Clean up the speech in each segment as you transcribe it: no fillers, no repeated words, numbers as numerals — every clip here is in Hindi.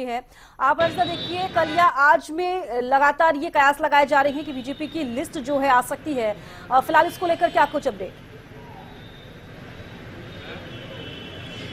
चुकी है। आप अर्ज़ा देखिए, कल या आज में लगातार ये कयास लगाए जा रहे हैं कि बीजेपी की लिस्ट जो है आ सकती है। फिलहाल इसको लेकर क्या कुछ अपडेट?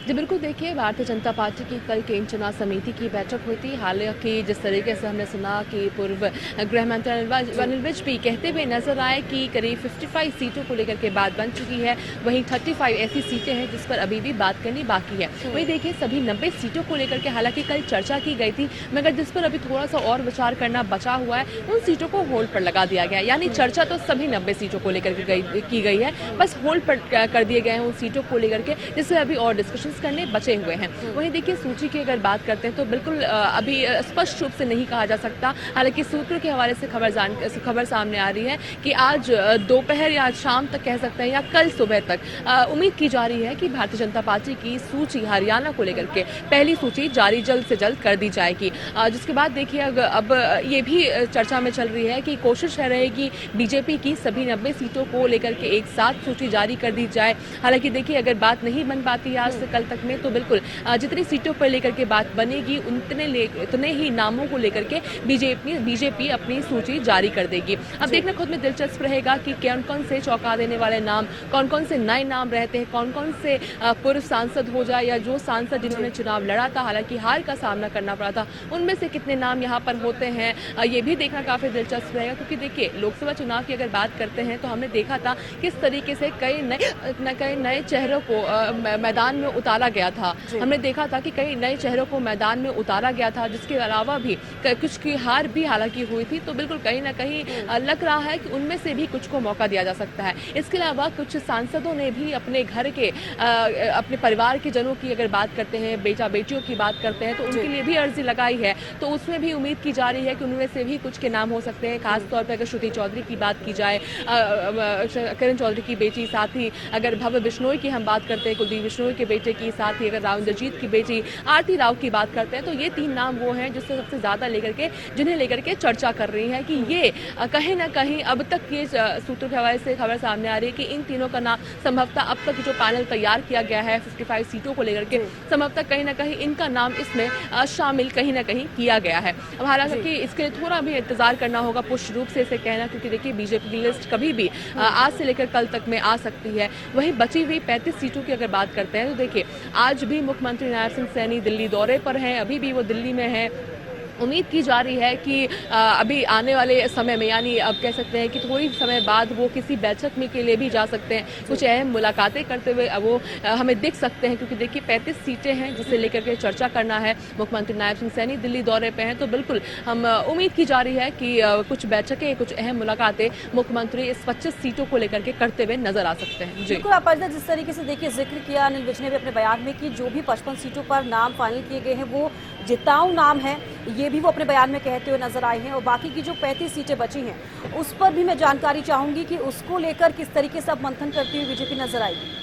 जी बिल्कुल, देखिए भारतीय जनता पार्टी की कल केंद्रीय चुनाव समिति की बैठक हुई थी। हालांकि जिस तरीके से हमने सुना कि पूर्व गृह मंत्री अनिल विज भी कहते हुए नजर आए कि करीब 55 सीटों को लेकर के बात बन चुकी है, वहीं 35 ऐसी सीटें हैं जिस पर अभी भी बात करनी बाकी है। वहीं देखिए सभी 90 सीटों को लेकर के हालांकि कल चर्चा की गई थी, मगर जिस पर अभी थोड़ा सा और विचार करना बचा हुआ है उन सीटों को होल्ड पर लगा दिया गया है। यानी चर्चा तो सभी 90 सीटों को लेकर की गई है, बस होल्ड पर कर दिए गए हैं उन सीटों को लेकर के, जिससे अभी और डिस्कशन करने बचे हुए हैं। वहीं देखिए सूची की अगर बात करते हैं तो बिल्कुल अभी स्पष्ट रूप से नहीं कहा जा सकता। हालांकि सूत्रों के हवाले से खबर सामने आ रही है कि आज दोपहर या आज शाम तक कह सकते हैं या कल सुबह तक उम्मीद की जा रही है कि भारतीय जनता पार्टी की सूची हरियाणा को लेकर के पहली सूची जारी जल्द से जल्द कर दी जाएगी। जिसके बाद देखिए अब ये भी चर्चा में चल रही है कि कोशिश रहेगी बीजेपी की सभी 90 सीटों को लेकर के एक साथ सूची जारी कर दी जाए। हालांकि देखिए अगर बात नहीं बन पाती आज से कल तक में तो बिल्कुल जितनी सीटों पर लेकर के बात बनेगी उतने ही नामों को लेकर के बीजेपी अपनी सूची जारी कर देगी। अब देखना खुद में दिलचस्प रहेगा कि कौन कौन से चौंका देने वाले नाम, कौन कौन से नए नाम रहते हैं, कौन कौन से पूर्व सांसद हो जाए या जो सांसद जिन्होंने चुनाव लड़ा था हालांकि हार का सामना करना पड़ा था, उनमें से कितने नाम यहाँ पर होते हैं, ये भी देखना काफी दिलचस्प रहेगा। क्योंकि देखिए लोकसभा चुनाव की अगर बात करते हैं तो हमने देखा था किस तरीके से कई नए चेहरों को मैदान में उतारा गया था। हमने देखा था कि कई नए चेहरों को मैदान में उतारा गया था, जिसके अलावा भी कुछ की हार भी हालांकि हुई थी। तो बिल्कुल कहीं ना कहीं लग रहा है कि उनमें से भी कुछ को मौका दिया जा सकता है। इसके अलावा कुछ सांसदों ने भी अपने घर के अपने परिवार के जनों की अगर बात करते हैं, बेटा बेटियों की बात करते हैं तो उनके लिए भी अर्जी लगाई है। तो उसमें भी उम्मीद की जा रही है कि उनमें से भी कुछ के नाम हो सकते हैं। खासतौर पर अगर श्रुति चौधरी की बात की जाए, किरण चौधरी की बेटी, साथ ही अगर भव्य बिश्नोई की हम बात करते हैं, कुलदीप बिश्नोई के बेटे की, साथ ही अगर राव इंद्रजीत की बेटी आरती राव की बात करते हैं तो ये 3 नाम वो हैं जिससे सबसे ज्यादा जिन्हें लेकर के चर्चा कर रही है कि ये कहीं ना कहीं अब तक ये सूत्रों के हवाले से खबर सामने आ रही है कि इन तीनों का नाम संभवतः अब तक जो पैनल तैयार किया गया है 55 सीटों को लेकर के संभवतः कहीं ना कहीं इनका नाम इसमें शामिल कहीं ना कहीं किया गया है। अब हालांकि इसके लिए थोड़ा भी इंतजार करना होगा पुष्ट रूप से इसे कहना, क्योंकि देखिए बीजेपी की लिस्ट कभी भी आज से लेकर कल तक में आ सकती है। वहीं बची हुई 35 सीटों की अगर बात करते हैं तो देखिए आज भी मुख्यमंत्री नायब सिंह सैनी दिल्ली दौरे पर हैं, अभी भी वो दिल्ली में हैं। उम्मीद की जा रही है कि अभी आने वाले समय में, यानी अब कह सकते हैं कि थोड़ी समय बाद वो किसी बैठक में के लिए भी जा सकते हैं, कुछ अहम मुलाकातें करते हुए वो हमें दिख सकते हैं। क्योंकि देखिए 35 सीटें हैं जिसे लेकर के चर्चा करना है। मुख्यमंत्री नायब सिंह सैनी दिल्ली दौरे पे हैं तो बिल्कुल हम उम्मीद की जा रही है कि कुछ बैठकें, कुछ अहम मुलाकातें मुख्यमंत्री इस 25 सीटों को लेकर के करते हुए नजर आ सकते हैं। जी बिल्कुल, आप जिस तरीके से देखिए जिक्र किया अनिल विज ने भी अपने बयान में कि जो भी 55 सीटों पर नाम फाइनल किए गए हैं वो जिताऊ नाम है, ये भी वो अपने बयान में कहते हुए नजर आए हैं। और बाकी की जो 35 सीटें बची हैं उस पर भी मैं जानकारी चाहूंगी कि उसको लेकर किस तरीके से अब मंथन करती हुई बीजेपी नजर आएगी।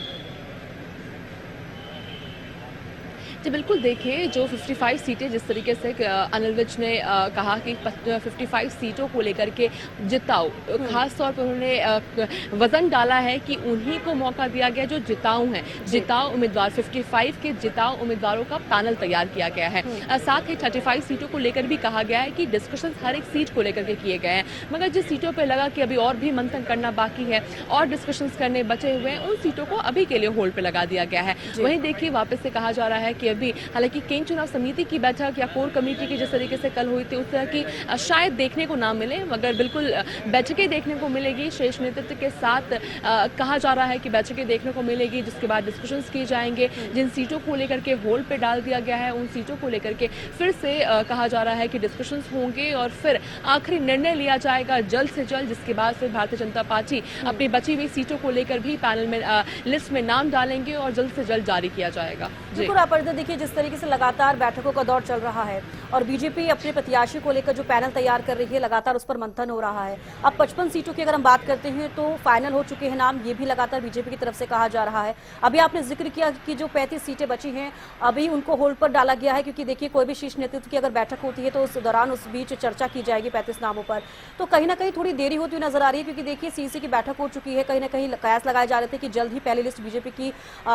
जी बिल्कुल, देखिए जो 55 सीटें जिस तरीके से अनिल विज ने कहा कि 55 सीटों को लेकर के जिताऊ, खास तौर पर उन्होंने वजन डाला है कि उन्हीं को मौका दिया गया जो जिताऊ हैं। जिताऊ उम्मीदवार 55 के जिताऊ उम्मीदवारों का पैनल तैयार किया गया है। साथ ही 35 सीटों को लेकर भी कहा गया है कि डिस्कशन हर एक सीट को लेकर के किए गए हैं, मगर जिस सीटों पर लगा कि अभी और भी मंथन करना बाकी है और डिस्कशन करने बचे हुए हैं उन सीटों को अभी के लिए होल्ड पे लगा दिया गया है। वहीं देखिए वापस से कहा जा रहा है कि अभी हालांकि केंद्रीय चुनाव समिति की बैठक या कोर कमेटी की जिस तरीके से कल हुई थी उस तरह की शायद देखने को ना मिले, मगर बिल्कुल बैठकें देखने को मिलेगी शीर्ष नेतृत्व के साथ। कहा जा रहा है कि बैठकें देखने को मिलेगी जिसके बाद डिस्कशंस किए जाएंगे। जिन सीटों को लेकर के होल्ड पे डाल दिया गया है उन सीटों को लेकर के फिर से कहा जा रहा है कि डिस्कशंस होंगे और फिर आखिरी निर्णय लिया जाएगा जल्द से जल्द, जिसके बाद फिर भारतीय जनता पार्टी अपनी बची हुई सीटों को लेकर भी पैनल में लिस्ट में नाम डालेंगे और जल्द से जल्द जारी किया जाएगा। बिल्कुल, आप देखिए जिस तरीके से लगातार बैठकों का दौर चल रहा है और बीजेपी अपने प्रत्याशी को लेकर जो पैनल तैयार कर रही है लगातार उस पर मंथन हो रहा है। अब 55 सीटों की अगर हम बात करते हैं तो फाइनल हो चुके हैं नाम, ये भी लगातार बीजेपी की तरफ से कहा जा रहा है। अभी आपने जिक्र किया कि जो 35 सीटें बची हैं अभी उनको होल्ड पर डाला गया है, क्योंकि देखिए कोई भी शीर्ष नेतृत्व की अगर बैठक होती है तो उस दौरान उस बीच चर्चा की जाएगी 35 नामों पर। तो कहीं ना कहीं थोड़ी देरी होती हुई नजर आ रही है, क्योंकि देखिए सीसी की बैठक हो चुकी है, कहीं ना कहीं कयास लगाए जा रहे थे कि जल्द ही पहली लिस्ट बीजेपी की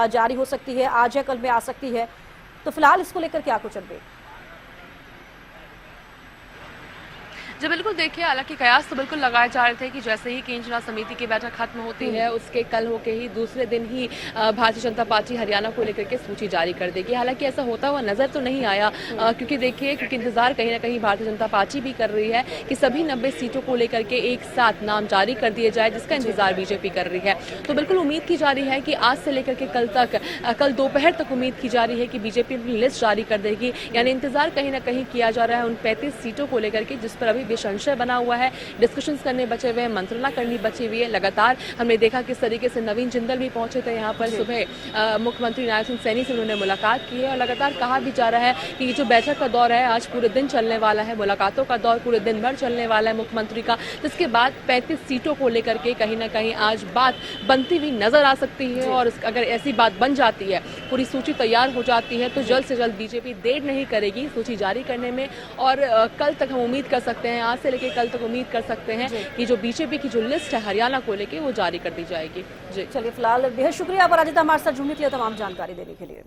जारी हो सकती है, आज या कल में आ सकती है। तो फिलहाल इसको लेकर क्या कुछ अपडेट? जी बिल्कुल देखिए, हालांकि कयास तो बिल्कुल लगाए जा रहे थे कि जैसे ही केंद्रीय चुनाव समिति की बैठक खत्म होती है उसके कल होके ही दूसरे दिन ही भारतीय जनता पार्टी हरियाणा को लेकर के सूची जारी कर देगी। हालांकि ऐसा होता हुआ नजर तो नहीं आया, क्योंकि देखिए इंतजार कहीं ना कहीं भारतीय जनता पार्टी भी कर रही है कि सभी 90 सीटों को लेकर के एक साथ नाम जारी कर दिए जाए, जिसका इंतजार बीजेपी कर रही है। तो बिल्कुल उम्मीद की जा रही है कि आज से लेकर के कल दोपहर तक उम्मीद की जा रही है कि बीजेपी अपनी लिस्ट जारी कर देगी। यानी इंतजार कहीं ना कहीं किया जा रहा है उन 35 सीटों को लेकर के जिस पर अभी भी संशय बना हुआ है, डिस्कशंस करने बचे हुए हैं, मंत्रणा करनी बची हुई है। लगातार हमने देखा किस तरीके से नवीन जिंदल भी पहुंचे थे यहाँ पर सुबह, मुख्यमंत्री नायब सिंह सैनी से उन्होंने मुलाकात की है और लगातार कहा भी जा रहा है कि जो बैठक का दौर है आज पूरे दिन चलने वाला है, मुलाकातों का दौर पूरे दिन भर चलने वाला है मुख्यमंत्री का। जिसके बाद 35 सीटों को लेकर के कहीं ना कहीं आज बात बनती हुई नजर आ सकती है और अगर ऐसी बात बन जाती है, पूरी सूची तैयार हो जाती है, तो जल्द से जल्द बीजेपी देर नहीं करेगी सूची जारी करने में और कल तक हम उम्मीद कर सकते हैं, आज से लेकर कल तक उम्मीद कर सकते हैं कि जो बीजेपी की जो लिस्ट है हरियाणा को लेकर वो जारी कर दी जाएगी। जी चलिए, फिलहाल बेहद शुक्रिया अपराजिता हमारे साथ जुड़ने के लिए, तमाम जानकारी देने के लिए।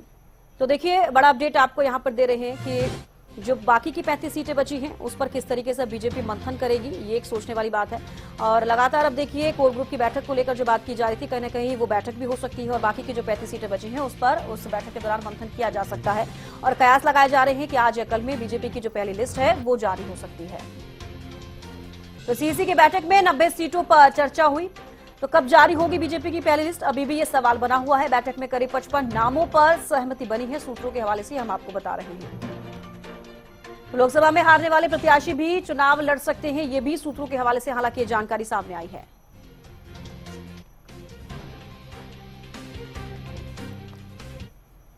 तो देखिए, बड़ा अपडेट आपको यहाँ पर दे रहे हैं कि जो बाकी की 35 सीटें बची हैं उस पर किस तरीके से बीजेपी मंथन करेगी, ये एक सोचने वाली बात है। और लगातार अब देखिए कोर ग्रुप की बैठक को लेकर जो बात की जा रही थी, कहीं ना कहीं वो बैठक भी हो सकती है और बाकी की जो 35 सीटें बची हैं उस पर उस बैठक के दौरान मंथन किया जा सकता है और कयास लगाए जा रहे हैं कि आज या कल में बीजेपी की जो पहली लिस्ट है वो जारी हो सकती है। तो सीईसी की बैठक में 90 सीटों पर चर्चा हुई, तो कब जारी होगी बीजेपी की पहली लिस्ट, अभी भी ये सवाल बना हुआ है। बैठक में करीब 55 नामों पर सहमति बनी है, सूत्रों के हवाले से हम आपको बता रहे हैं। लोकसभा में हारने वाले प्रत्याशी भी चुनाव लड़ सकते हैं, ये भी सूत्रों के हवाले से हालांकि ये जानकारी सामने आई है।